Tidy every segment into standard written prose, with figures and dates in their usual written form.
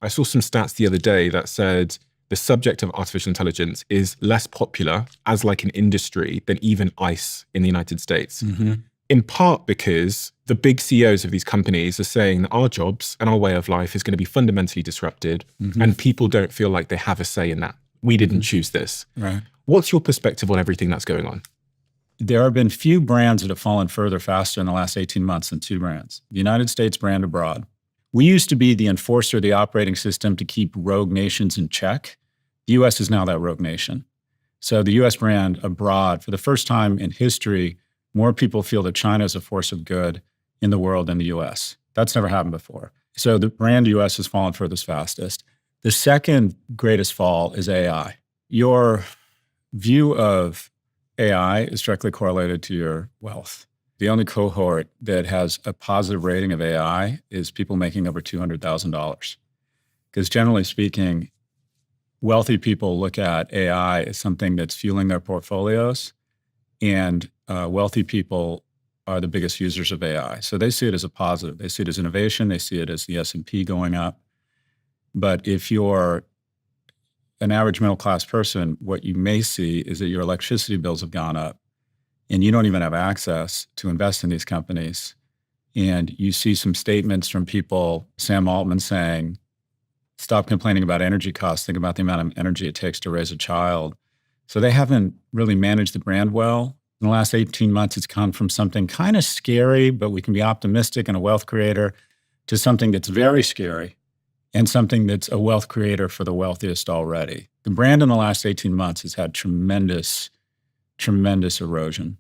I saw some stats the other day that said the subject of artificial intelligence is less popular as like an industry than even ICE in the United States. In part because the big CEOs of these companies are saying that our jobs and our way of life is going to be fundamentally disrupted, and people don't feel like they have a say in that. We didn't choose this. Right. What's your perspective on everything that's going on? There have been few brands that have fallen further faster in the last 18 months than two brands. The United States brand abroad. We used to be the enforcer of the operating system to keep rogue nations in check. The US is now that rogue nation. So the US brand abroad, for the first time in history, more people feel that China is a force of good in the world than the US. That's never happened before. So the brand US has fallen furthest fastest. The second greatest fall is AI. Your view of AI is directly correlated to your wealth. The only cohort that has a positive rating of AI is people making over $200,000. Because generally speaking, wealthy people look at AI as something that's fueling their portfolios, and wealthy people are the biggest users of AI. So they see it as a positive. They see it as innovation. They see it as the S&P going up. But if you're an average middle-class person, what you may see is that your electricity bills have gone up and you don't even have access to invest in these companies. And you see some statements from people, Sam Altman saying, stop complaining about energy costs, think about the amount of energy it takes to raise a child. So they haven't really managed the brand well. In the last 18 months, it's gone from something kind of scary, but we can be optimistic and a wealth creator, to something that's very scary and something that's a wealth creator for the wealthiest already. The brand in the last 18 months has had tremendous erosion.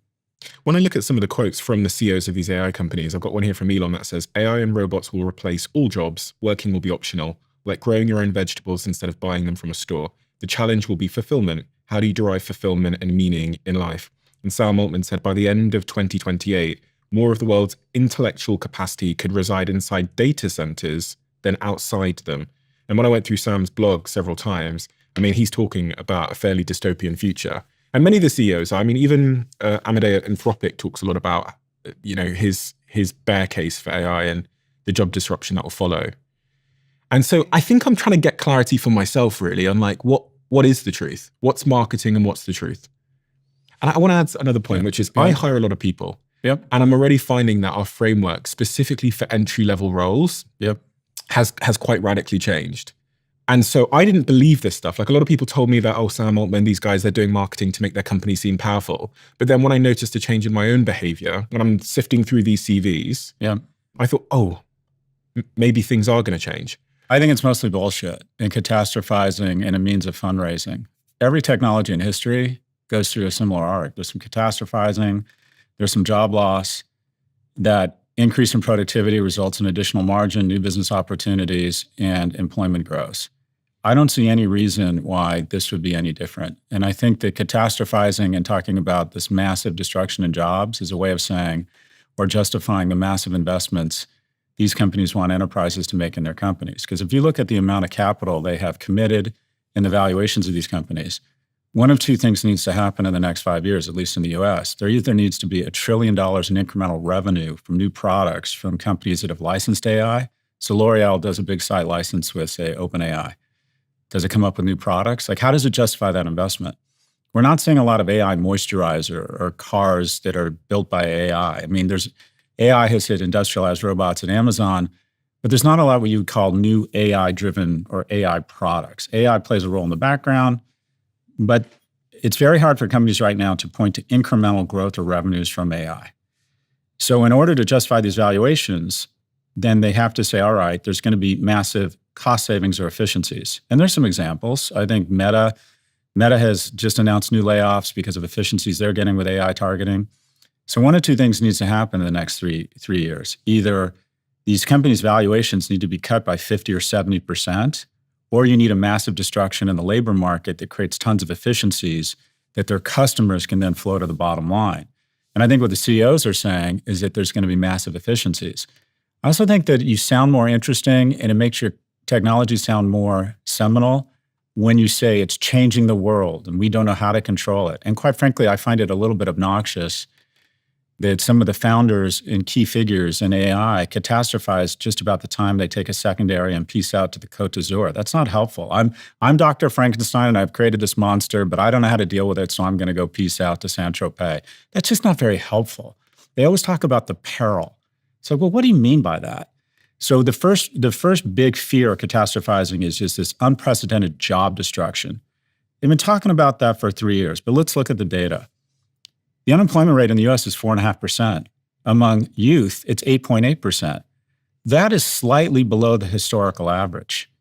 When I look at some of the quotes from the CEOs of these AI companies, I've got one here from Elon that says, AI and robots will replace all jobs, working will be optional, like growing your own vegetables instead of buying them from a store. The challenge will be fulfillment. How do you derive fulfillment and meaning in life? And Sam Altman said by the end of 2028, more of the world's intellectual capacity could reside inside data centers than outside them. And when I went through Sam's blog several times, I mean, he's talking about a fairly dystopian future. And many of the CEOs, I mean, even Amadeo at Anthropic talks a lot about, his bear case for AI and the job disruption that will follow. And so I think I'm trying to get clarity for myself, really, on like, what is the truth? What's marketing and what's the truth? And I want to add another point, which is I hire a lot of people. Yep. And I'm already finding that our framework, specifically for entry-level roles, has quite radically changed. And so I didn't believe this stuff. Like a lot of people told me that, oh, Sam Altman, these guys, they're doing marketing to make their company seem powerful. But then when I noticed a change in my own behavior, when I'm sifting through these CVs, I thought, oh, maybe things are going to change. I think it's mostly bullshit and catastrophizing and a means of fundraising. Every technology in history goes through a similar arc. There's some catastrophizing, there's some job loss. That increase in productivity results in additional margin, new business opportunities, and employment grows. I don't see any reason why this would be any different. And I think that catastrophizing and talking about this massive destruction in jobs is a way of saying, or justifying the massive investments these companies want enterprises to make in their companies. Because if you look at the amount of capital they have committed and the valuations of these companies, one of two things needs to happen in the next 5 years, at least in the US. There either needs to be $1 trillion in incremental revenue from new products from companies that have licensed AI. So L'Oreal does a big site license with, say, OpenAI. Does it come up with new products? Like, how does it justify that investment? We're not seeing a lot of AI moisturizer or cars that are built by AI. I mean, AI has hit industrialized robots at Amazon, but there's not a lot what you would call new AI-driven or AI products. AI plays a role in the background, but it's very hard for companies right now to point to incremental growth or revenues from AI. So in order to justify these valuations, then they have to say, all right, there's going to be massive cost savings or efficiencies. And there's some examples. I think Meta has just announced new layoffs because of efficiencies they're getting with AI targeting. So one of two things needs to happen in the next three years. Either these companies' valuations need to be cut by 50 or 70%, or you need a massive destruction in the labor market that creates tons of efficiencies that their customers can then flow to the bottom line. And I think what the CEOs are saying is that there's going to be massive efficiencies. I also think that you sound more interesting and it makes your technology sound more seminal when you say it's changing the world and we don't know how to control it. And quite frankly, I find it a little bit obnoxious that some of the founders and key figures in AI catastrophize just about the time they take a secondary and peace out to the Côte d'Azur. That's not helpful. I'm Dr. Frankenstein and I've created this monster, but I don't know how to deal with it, so I'm going to go peace out to Saint-Tropez. That's just not very helpful. They always talk about the peril. So, well, what do you mean by that? So the first big fear of catastrophizing is just this unprecedented job destruction. They've been talking about that for 3 years, but let's look at the data. The unemployment rate in the US is 4.5%. Among youth, it's 8.8%. That is slightly below the historical average.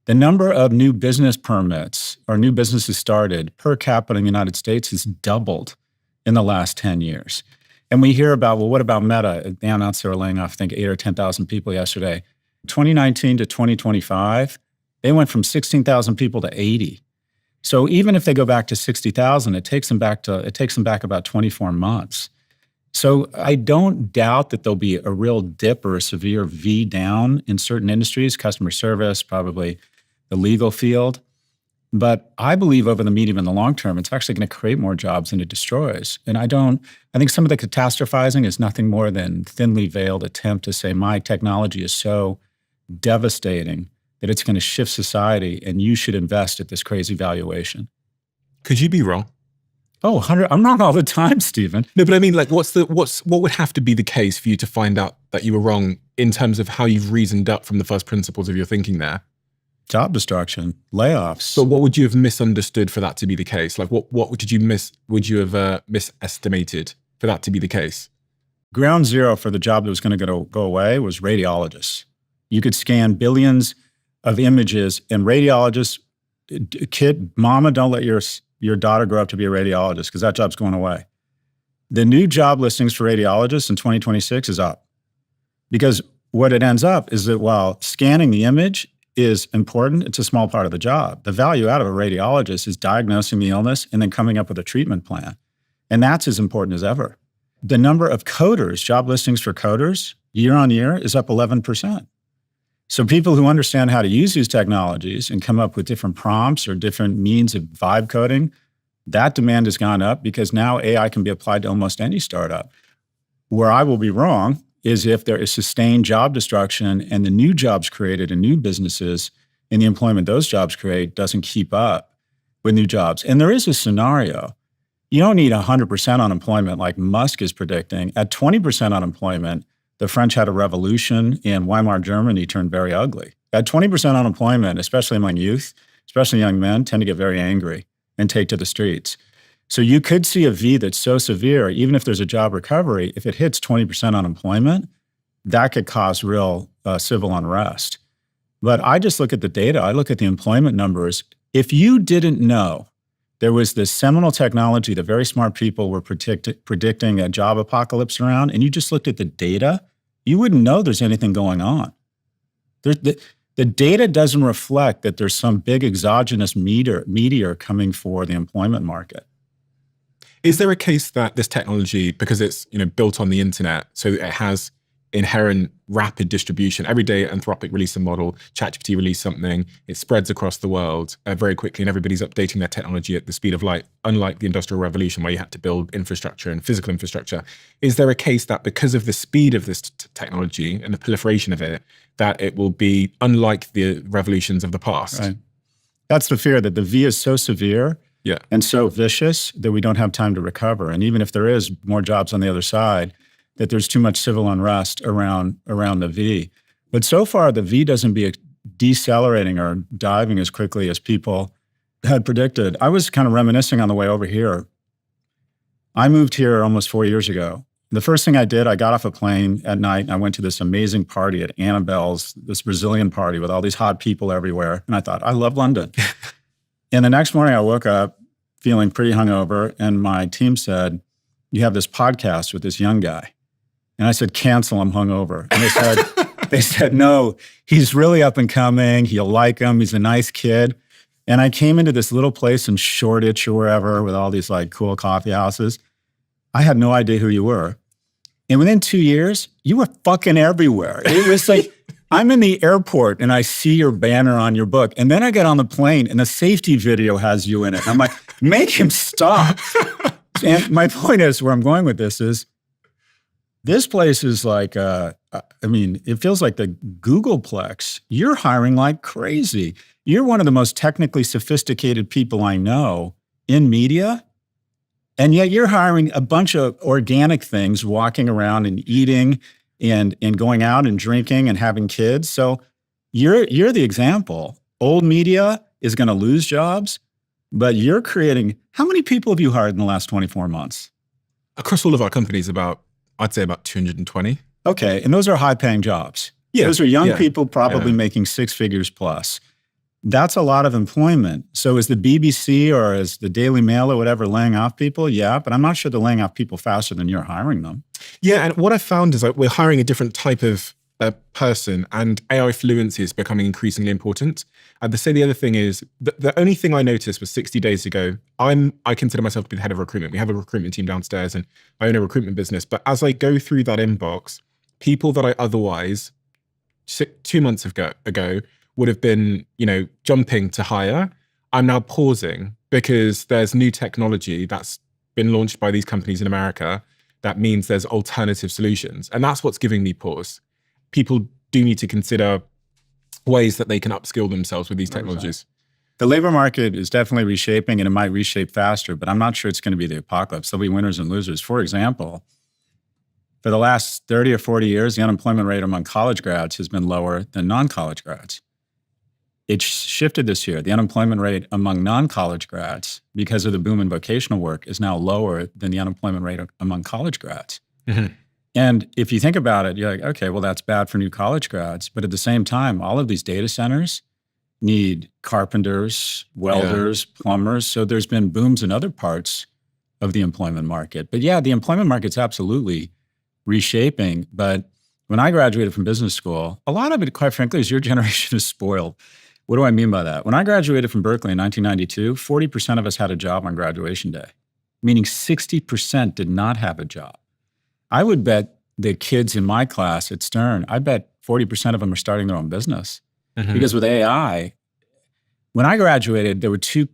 The number of new business permits or new businesses started per capita in the United States has doubled in the last 10 years. And we hear about, well, what about Meta? They announced they were laying off, I think, 8,000 or 10,000 people yesterday. 2019 to 2025, they went from 16,000 people to 80. So even if they go back to 60,000, it takes them back about 24 months. So I don't doubt that there'll be a real dip or a severe V down in certain industries, customer service, probably the legal field. But I believe over the medium and the long term, it's actually going to create more jobs than it destroys. And I think some of the catastrophizing is nothing more than thinly veiled attempt to say my technology is so devastating that it's going to shift society and you should invest at this crazy valuation. Could you be wrong? Oh, 100, I'm wrong all the time, Stephen. No, but I mean, like, what would have to be the case for you to find out that you were wrong in terms of how you've reasoned up from the first principles of your thinking there? Job destruction, layoffs. But what would you have misunderstood for that to be the case? Like, what would you have misestimated for that to be the case? Ground zero for the job that was going to go away was radiologists. You could scan billions of images, and radiologists, mama, don't let your daughter grow up to be a radiologist because that job's going away. The new job listings for radiologists in 2026 is up. Because what it ends up is that while scanning the image is important, it's a small part of the job. The value out of a radiologist is diagnosing the illness and then coming up with a treatment plan. And that's as important as ever. The number of coders, job listings for coders, year on year is up 11%. So people who understand how to use these technologies and come up with different prompts or different means of vibe coding, that demand has gone up because now AI can be applied to almost any startup. Where I will be wrong is if there is sustained job destruction and the new jobs created in new businesses and the employment those jobs create doesn't keep up with new jobs. And there is a scenario. You don't need 100% unemployment like Musk is predicting. At 20% unemployment, the French had a revolution and Weimar Germany turned very ugly. At 20% unemployment, especially among youth, especially young men, tend to get very angry and take to the streets. So you could see a V that's so severe, even if there's a job recovery, if it hits 20% unemployment, that could cause real civil unrest. But I just look at the data. I look at the employment numbers. If you didn't know there was this seminal technology that very smart people were predicting a job apocalypse around, and you just looked at the data, you wouldn't know there's anything going on. The data doesn't reflect that there's some big exogenous meteor coming for the employment market. Is there a case that this technology, because it's built on the internet, so it has inherent rapid distribution? Every day Anthropic release a model, ChatGPT release something, it spreads across the world very quickly and everybody's updating their technology at the speed of light, unlike the Industrial Revolution where you had to build infrastructure and physical infrastructure. Is there a case that because of the speed of this technology and the proliferation of it, that it will be unlike the revolutions of the past? Right. That's the fear, that the V is so severe and so vicious that we don't have time to recover. And even if there is more jobs on the other side, that there's too much civil unrest around the V. But so far, the V doesn't be decelerating or diving as quickly as people had predicted. I was kind of reminiscing on the way over here. I moved here almost 4 years ago. The first thing I did, I got off a plane at night and I went to this amazing party at Annabelle's, this Brazilian party with all these hot people everywhere. And I thought, I love London. And the next morning I woke up feeling pretty hungover and my team said, you have this podcast with this young guy. And I said, cancel, I'm hungover. And they said, no, he's really up and coming. You'll like him. He's a nice kid. And I came into this little place in Shoreditch or wherever with all these like cool coffee houses. I had no idea who you were. And within 2 years, you were fucking everywhere. It was like, I'm in the airport and I see your banner on your book. And then I get on the plane and the safety video has you in it. And I'm like, make him stop. And my point is, where I'm going with this is, This place is like, it feels like the Googleplex. You're hiring like crazy. You're one of the most technically sophisticated people I know in media, and yet you're hiring a bunch of organic things, walking around and eating and going out and drinking and having kids. So you're the example. Old media is going to lose jobs, but you're creating. How many people have you hired in the last 24 months? Across all of our companies, I'd say about 220. Okay, and those are high-paying jobs. Yeah, those are young people probably making six figures plus. That's a lot of employment. So is the BBC or is the Daily Mail or whatever laying off people? Yeah, but I'm not sure they're laying off people faster than you're hiring them. Yeah, and what I found is like we're hiring a different type of person, and AI fluency is becoming increasingly important. I'd say the other thing is the only thing I noticed was 60 days ago. I consider myself to be the head of recruitment. We have a recruitment team downstairs, and I own a recruitment business. But as I go through that inbox, people that I otherwise 2 months ago would have been, jumping to hire, I'm now pausing because there's new technology that's been launched by these companies in America. That means there's alternative solutions, and that's what's giving me pause. People do need to consider ways that they can upskill themselves with these technologies. The labor market is definitely reshaping, and it might reshape faster, but I'm not sure it's going to be the apocalypse. There'll be winners and losers. For example, for the last 30 or 40 years, the unemployment rate among college grads has been lower than non-college grads. It shifted this year. The unemployment rate among non-college grads, because of the boom in vocational work, is now lower than the unemployment rate among college grads. Mm-hmm. And if you think about it, you're like, okay, well, that's bad for new college grads. But at the same time, all of these data centers need carpenters, welders, plumbers. So there's been booms in other parts of the employment market. But yeah, the employment market's absolutely reshaping. But when I graduated from business school, a lot of it, quite frankly, is your generation is spoiled. What do I mean by that? When I graduated from Berkeley in 1992, 40% of us had a job on graduation day, meaning 60% did not have a job. I would bet the kids in my class at Stern, I bet 40% of them are starting their own business. Mm-hmm. Because with AI, when I graduated, there were two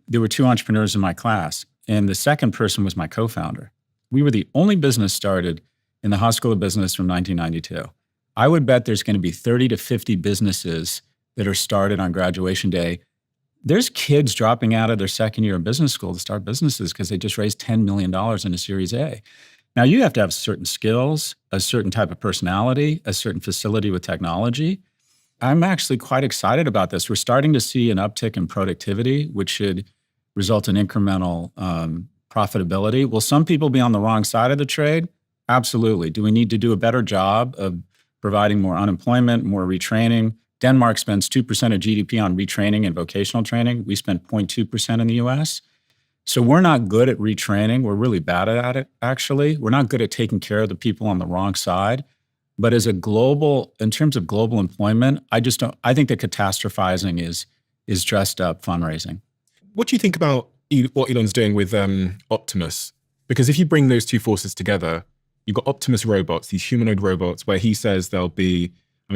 entrepreneurs in my class, and the second person was my co-founder. We were the only business started in the Haas School of Business from 1992. I would bet there's going to be 30 to 50 businesses that are started on graduation day. There's kids dropping out of their second year of business school to start businesses because they just raised $10 million in a Series A. Now, you have to have certain skills, a certain type of personality, a certain facility with technology. I'm actually quite excited about this. We're starting to see an uptick in productivity, which should result in incremental profitability. Will some people be on the wrong side of the trade? Absolutely. Do we need to do a better job of providing more unemployment, more retraining? Denmark spends 2% of GDP on retraining and vocational training. We spend 0.2% in the US. So we're not good at retraining. We're really bad at it, actually. We're not good at taking care of the people on the wrong side. But in terms of global employment, I think that catastrophizing is dressed up fundraising. What do you think about what Elon's doing with Optimus? Because if you bring those two forces together, you've got Optimus robots, these humanoid robots, where he says there'll be,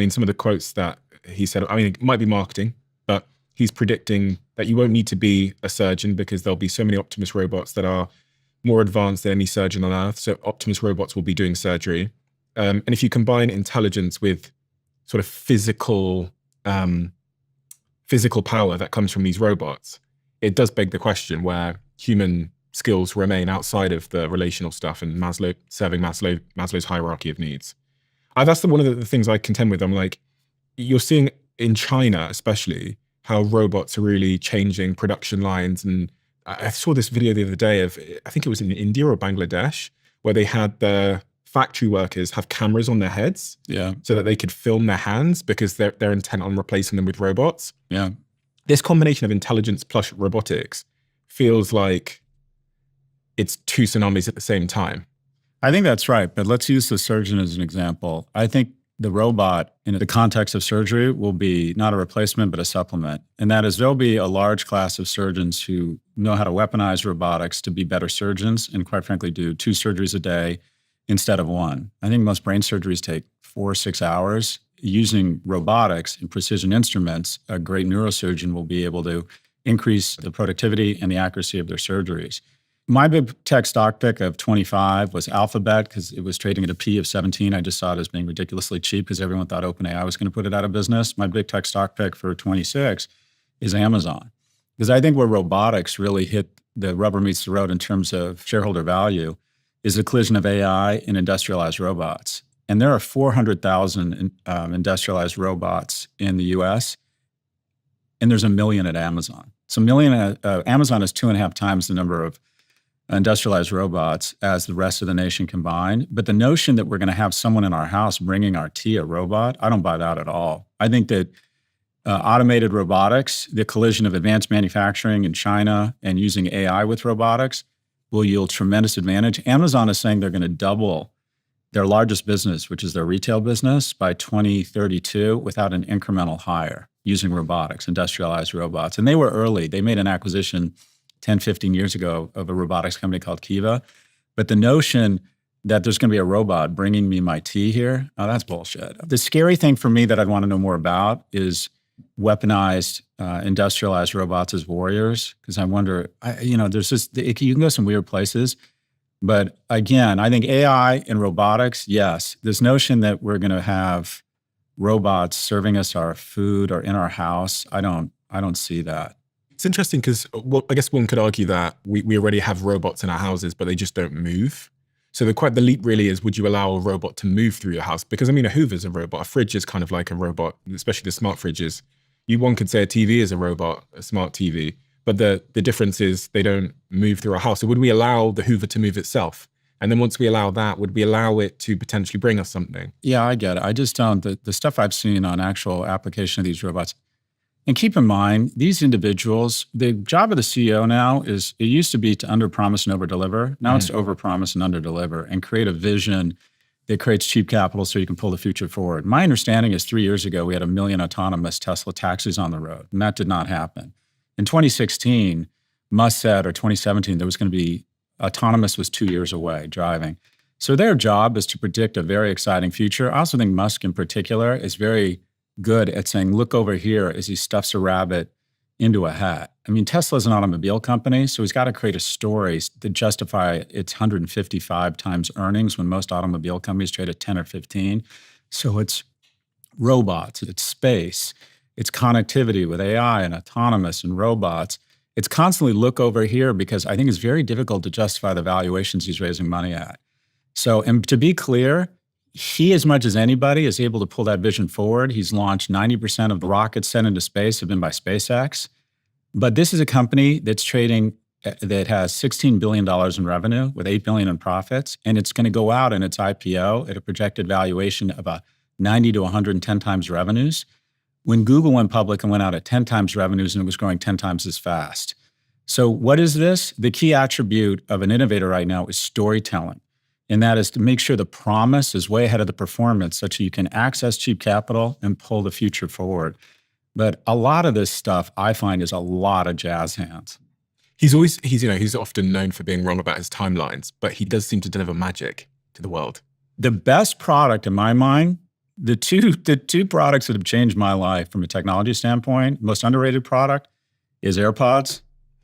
some of the quotes that he said, it might be marketing, but he's predicting that you won't need to be a surgeon because there'll be so many Optimus robots that are more advanced than any surgeon on Earth. So Optimus robots will be doing surgery. And if you combine intelligence with sort of physical power that comes from these robots, it does beg the question where human skills remain outside of the relational stuff and Maslow's hierarchy of needs. That's one of the things I contend with. I'm like, you're seeing in China, especially, how robots are really changing production lines. And I saw this video the other day of, I think it was in India or Bangladesh, where they had the factory workers have cameras on their heads so that they could film their hands because they're intent on replacing them with robots. Yeah. This combination of intelligence plus robotics feels like it's two tsunamis at the same time. I think that's right, but let's use the surgeon as an example. I think the robot in the context of surgery will be not a replacement, but a supplement. And that is, there'll be a large class of surgeons who know how to weaponize robotics to be better surgeons and, quite frankly, do 2 surgeries a day instead of 1. I think most brain surgeries take 4 or 6 hours. Using robotics and precision instruments, a great neurosurgeon will be able to increase the productivity and the accuracy of their surgeries. My big tech stock pick of 25 was Alphabet because it was trading at a P of 17. I just saw it as being ridiculously cheap because everyone thought OpenAI was going to put it out of business. My big tech stock pick for 26 is Amazon because I think where robotics really hit the rubber meets the road in terms of shareholder value is the collision of AI and industrialized robots. And there are 400,000 industrialized robots in the US, and there's 1 million at Amazon. So Amazon is 2.5 times the number of industrialized robots as the rest of the nation combined. But the notion that we're going to have someone in our house bringing our tea a robot, I don't buy that at all. I think that automated robotics, the collision of advanced manufacturing in China and using AI with robotics will yield tremendous advantage. Amazon is saying they're going to double their largest business, which is their retail business, by 2032 without an incremental hire using robotics, industrialized robots. And they were early. They made an acquisition 10, 15 years ago of a robotics company called Kiva. But the notion that there's going to be a robot bringing me my tea here, oh, that's bullshit. The scary thing for me that I'd want to know more about is weaponized, industrialized robots as warriors. Because I wonder, there's just, you can go some weird places. But again, I think AI and robotics, yes. This notion that we're going to have robots serving us our food or in our house, I don't see that. It's interesting because I guess one could argue that we already have robots in our houses, but they just don't move. So the leap really is, would you allow a robot to move through your house? Because I mean, a Hoover's a robot. A fridge is kind of like a robot, especially the smart fridges. One could say a TV is a robot, a smart TV. But the difference is they don't move through our house. So would we allow the Hoover to move itself? And then once we allow that, would we allow it to potentially bring us something? Yeah, I get it. I just don't, the stuff I've seen on actual application of these robots. And keep in mind, these individuals, the job of the CEO now is, it used to be to underpromise and overdeliver. Now it's to overpromise and underdeliver and create a vision that creates cheap capital so you can pull the future forward. My understanding is 3 years ago, we had 1 million autonomous Tesla taxis on the road, and that did not happen. In 2016, Musk said, or 2017, there was going to be, autonomous was 2 years away driving. So their job is to predict a very exciting future. I also think Musk in particular is very good at saying, look over here as he stuffs a rabbit into a hat. I mean, Tesla's an automobile company, so he's got to create a story to justify its 155 times earnings when most automobile companies trade at 10 or 15. So it's robots, it's space, it's connectivity with AI and autonomous and robots. It's constantly look over here because I think it's very difficult to justify the valuations he's raising money at. So, and to be clear, he, as much as anybody, is able to pull that vision forward. He's launched 90% of the rockets sent into space have been by SpaceX. But this is a company that's trading, that has $16 billion in revenue with $8 billion in profits. And it's going to go out in its IPO at a projected valuation of 90 to 110 times revenues. When Google went public and went out at 10 times revenues and it was growing 10 times as fast. So what is this? The key attribute of an innovator right now is storytelling. And that is to make sure the promise is way ahead of the performance such that you can access cheap capital and pull the future forward. But a lot of this stuff I find is a lot of jazz hands. He's often known for being wrong about his timelines, but he does seem to deliver magic to the world. The best product in my mind, the two products that have changed my life from a technology standpoint, most underrated product is AirPods.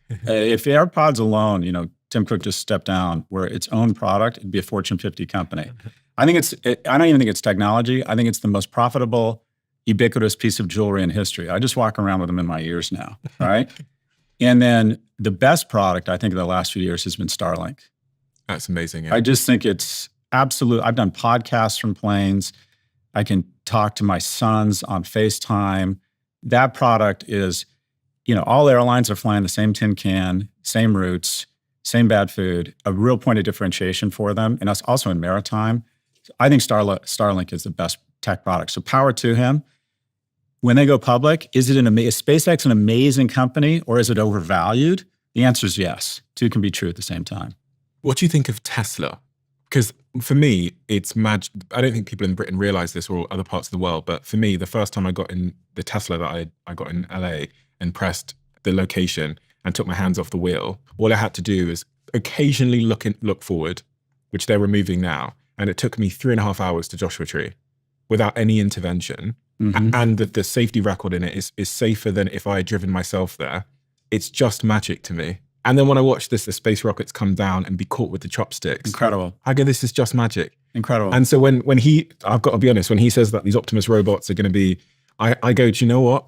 If AirPods alone, Tim Cook just stepped down, were its own product, it'd be a Fortune 50 company. I don't even think it's technology. I think it's the most profitable, ubiquitous piece of jewelry in history. I just walk around with them in my ears now, right? And then the best product, I think, in the last few years has been Starlink. That's amazing. Yeah. I just think it's absolute. I've done podcasts from planes. I can talk to my sons on FaceTime. That product is, all airlines are flying the same tin can, same routes, same bad food, a real point of differentiation for them. And us also in maritime. I think Starlink is the best tech product. So power to him. When they go public, is SpaceX an amazing company or is it overvalued? The answer is yes. Two can be true at the same time. What do you think of Tesla? Because for me, it's magic. I don't think people in Britain realize this or other parts of the world, but for me, the first time I got in the Tesla that I got in LA and pressed the location and took my hands off the wheel, all I had to do is occasionally look forward, which they're removing now. And it took me 3.5 hours to Joshua Tree without any intervention. Mm-hmm. And the safety record in it is safer than if I had driven myself there. It's just magic to me. And then when I watch the space rockets come down and be caught with the chopsticks. Incredible. I go, this is just magic. Incredible. And so when I've got to be honest, when he says that these Optimus robots are going to be, I go, do you know what?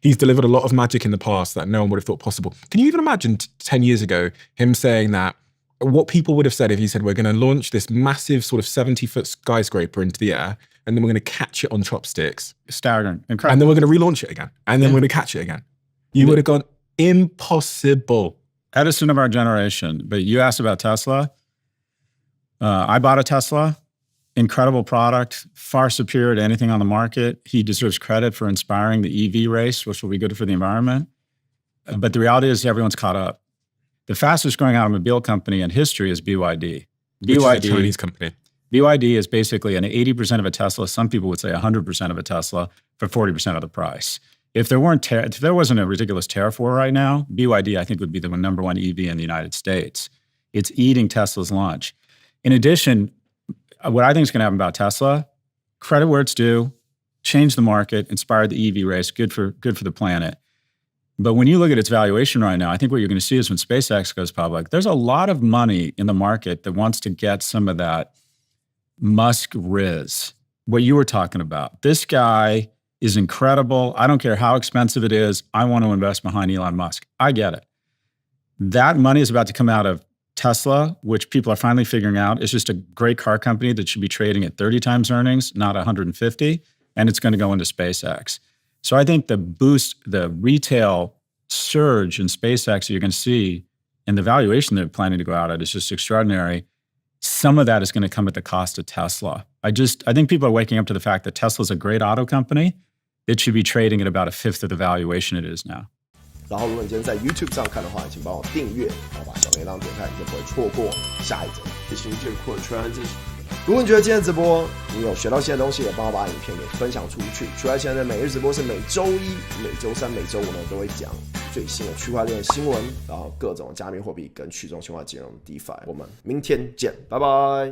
He's delivered a lot of magic in the past that no one would have thought possible. Can you even imagine 10 years ago, him saying that, what people would have said if he said, we're going to launch this massive sort of 70-foot skyscraper into the air, and then we're going to catch it on chopsticks. Staggering. Incredible. And then we're going to relaunch it again. And then we're going to catch it again. You would have gone, impossible. Edison of our generation. But you asked about Tesla. I bought a Tesla. Incredible product, far superior to anything on the market. He deserves credit for inspiring the EV race, which will be good for the environment. But the reality is everyone's caught up. The fastest growing automobile company in history is BYD. Which is a Chinese company. BYD is basically an 80% of a Tesla. Some people would say 100% of a Tesla for 40% of the price. If there wasn't a ridiculous tariff war right now, BYD, I think, would be the number one EV in the United States. It's eating Tesla's lunch. In addition, what I think is going to happen about Tesla, credit where it's due, change the market, inspire the EV race, good for the planet. But when you look at its valuation right now, I think what you're going to see is when SpaceX goes public, there's a lot of money in the market that wants to get some of that Musk riz, what you were talking about. This guy is incredible. I don't care how expensive it is. I want to invest behind Elon Musk. I get it. That money is about to come out of Tesla, which people are finally figuring out is just a great car company that should be trading at 30 times earnings, not 150, and it's going to go into SpaceX. So I think the boost, the retail surge in SpaceX you're going to see, and the valuation they're planning to go out at is just extraordinary. Some of that is going to come at the cost of Tesla. I think people are waking up to the fact that Tesla's a great auto company. It should be trading at about a fifth of the valuation it is now. 然后，如果你今天在 YouTube 上看的话，请帮我订阅，然后把小铃铛点开，你就不会错过下一则。执行这个扩圈进行。如果你觉得今天直播你有学到新的东西，也帮我把影片给分享出去。区块链的每日直播是每周一、每周三、每周五呢都会讲最新的区块链新闻，然后各种加密货币跟去中心化金融 DeFi。我们明天见，拜拜。